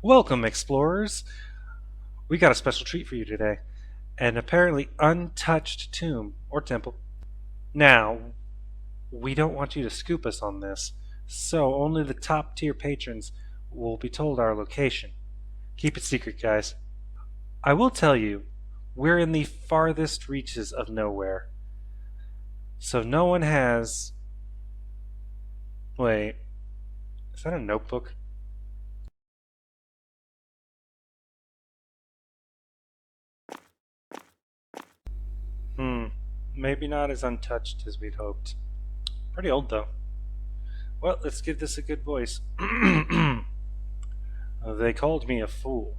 Welcome, explorers! We got a special treat for you today. An apparently untouched tomb or temple. Now, we don't want you to scoop us on this, so only the top tier patrons will be told our location. Keep it secret, guys. I will tell you, we're in the farthest reaches of nowhere, so no one has. Wait, is that a notebook? Hmm, maybe not as untouched as we'd hoped. Pretty old, though. Well, let's give this a good voice. They called me a fool.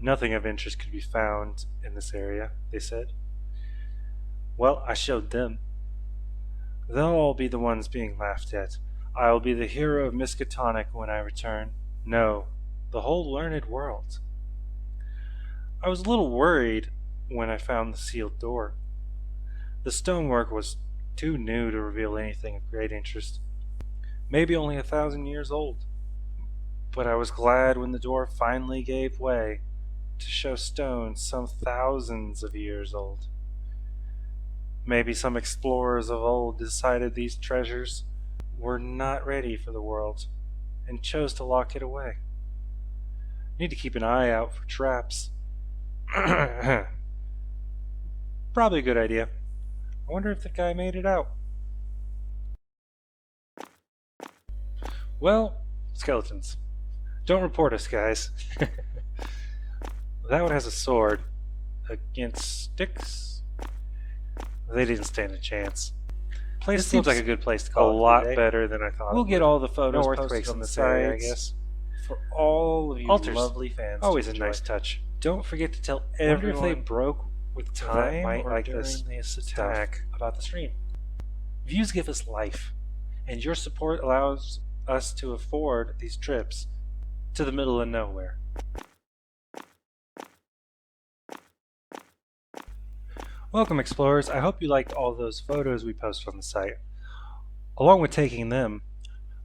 Nothing of interest could be found in this area, they said. Well, I showed them. They'll all be the ones being laughed at. I'll be the hero of Miskatonic when I return. No, the whole learned world. I was a little worried when I found the sealed door. The stonework was too new to reveal anything of great interest. Maybe only 1,000 years old. But I was glad when the door finally gave way to show stone some thousands of years old. Maybe some explorers of old decided these treasures were not ready for the world and chose to lock it away. Need to keep an eye out for traps. Probably a good idea. I wonder if the guy made it out. Well, skeletons. Don't report us, guys. That one has a sword. Against sticks? They didn't stand a chance. This seems like a good place to call it. A lot better than I thought. We'll get all the photos, no earthquakes on the side, I guess. For all of you lovely fans, always a nice touch. Don't forget to tell everyone if they broke with time might like this attack about the stream. Views give us life, and your support allows us to afford these trips to the middle of nowhere. Welcome, explorers. I hope you liked all those photos we posted on the site. Along with taking them,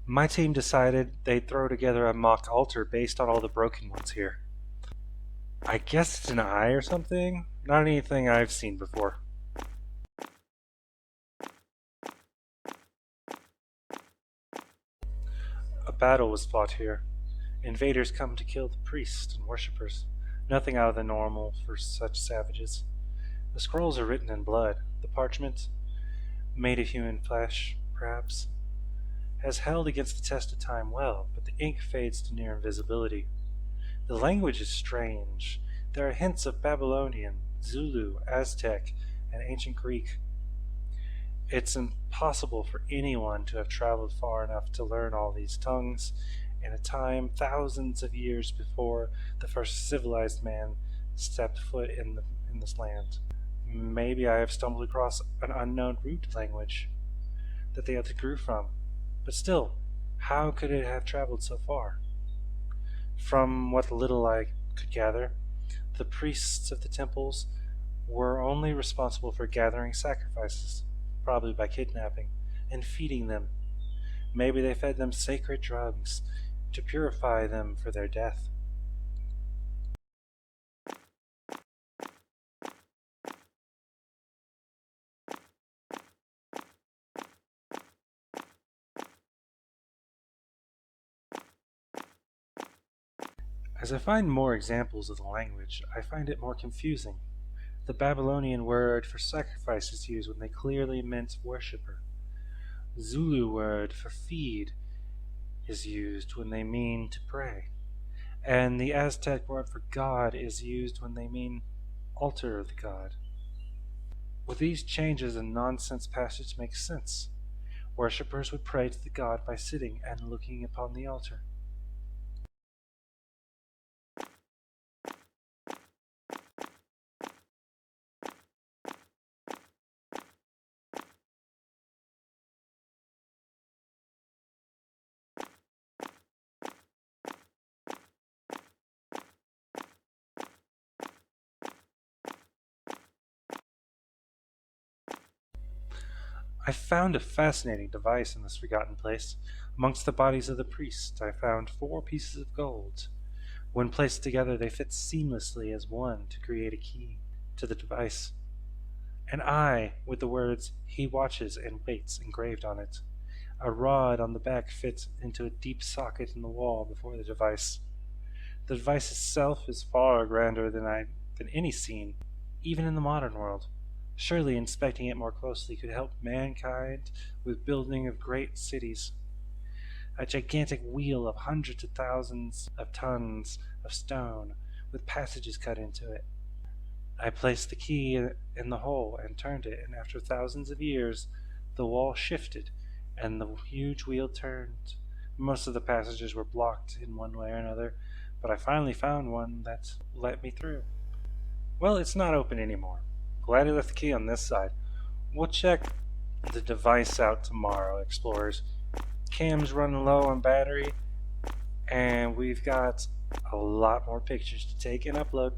my team decided they'd throw together a mock altar based on all the broken ones here. I guess it's an eye or something? Not anything I've seen before. A battle was fought here. Invaders come to kill the priests and worshippers. Nothing out of the normal for such savages. The scrolls are written in blood. The parchment, made of human flesh, perhaps, has held against the test of time well, but the ink fades to near invisibility. The language is strange. There are hints of Babylonian, Zulu, Aztec, and ancient Greek. It's impossible for anyone to have traveled far enough to learn all these tongues in a time thousands of years before the first civilized man stepped foot in this land. Maybe I have stumbled across an unknown root language that the other grew from. But still, how could it have traveled so far? From what little I could gather, the priests of the temples were only responsible for gathering sacrifices, probably by kidnapping, and feeding them. Maybe they fed them sacred drugs to purify them for their death. As I find more examples of the language, I find it more confusing. The Babylonian word for sacrifice is used when they clearly meant worshipper. Zulu word for feed is used when they mean to pray. And the Aztec word for god is used when they mean altar of the god. With these changes, a nonsense passage makes sense. Worshippers would pray to the god by sitting and looking upon the altar. I found a fascinating device in this forgotten place. Amongst the bodies of the priests, I found 4 pieces of gold. When placed together, they fit seamlessly as one to create a key to the device. An eye with the words "He watches and waits" engraved on it. A rod on the back fits into a deep socket in the wall before the device. The device itself is far grander than any seen, even in the modern world. Surely inspecting it more closely could help mankind with building of great cities. A gigantic wheel of hundreds of thousands of tons of stone, with passages cut into it. I placed the key in the hole and turned it, and after thousands of years, the wall shifted and the huge wheel turned. Most of the passages were blocked in one way or another, but I finally found one that let me through. Well, it's not open anymore. Glad I left the key on this side. We'll check the device out tomorrow, explorers. Cam's running low on battery, and we've got a lot more pictures to take and upload.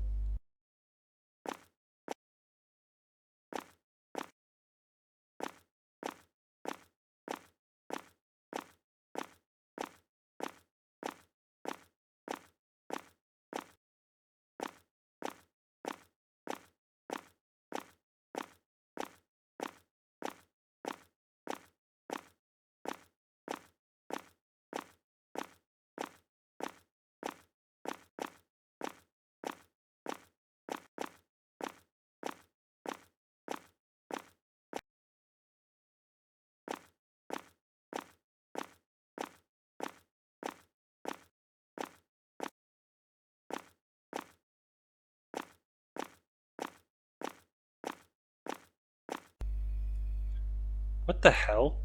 What the hell?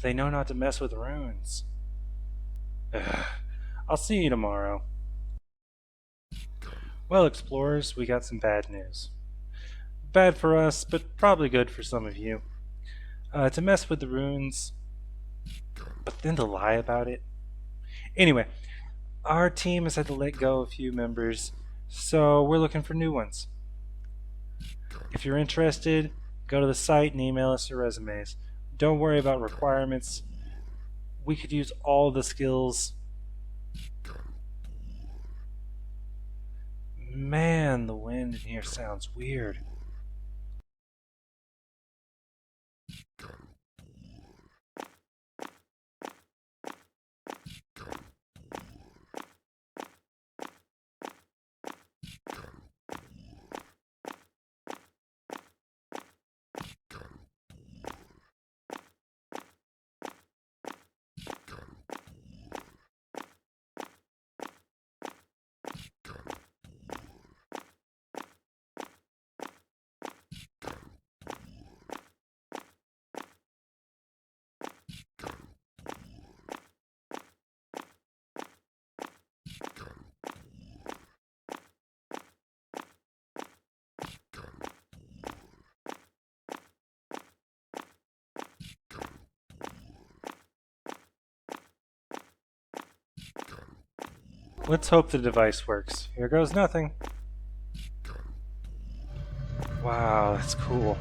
They know not to mess with runes. Ugh. I'll see you tomorrow. Well, explorers, we got some bad news. Bad for us, but probably good for some of you. To mess with the runes, but then to lie about it. Anyway, our team has had to let go of a few members, so we're looking for new ones. If you're interested, go to the site and email us your resumes. Don't worry about requirements. We could use all the skills. Man, the wind in here sounds weird. Let's hope the device works. Here goes nothing. Wow, that's cool.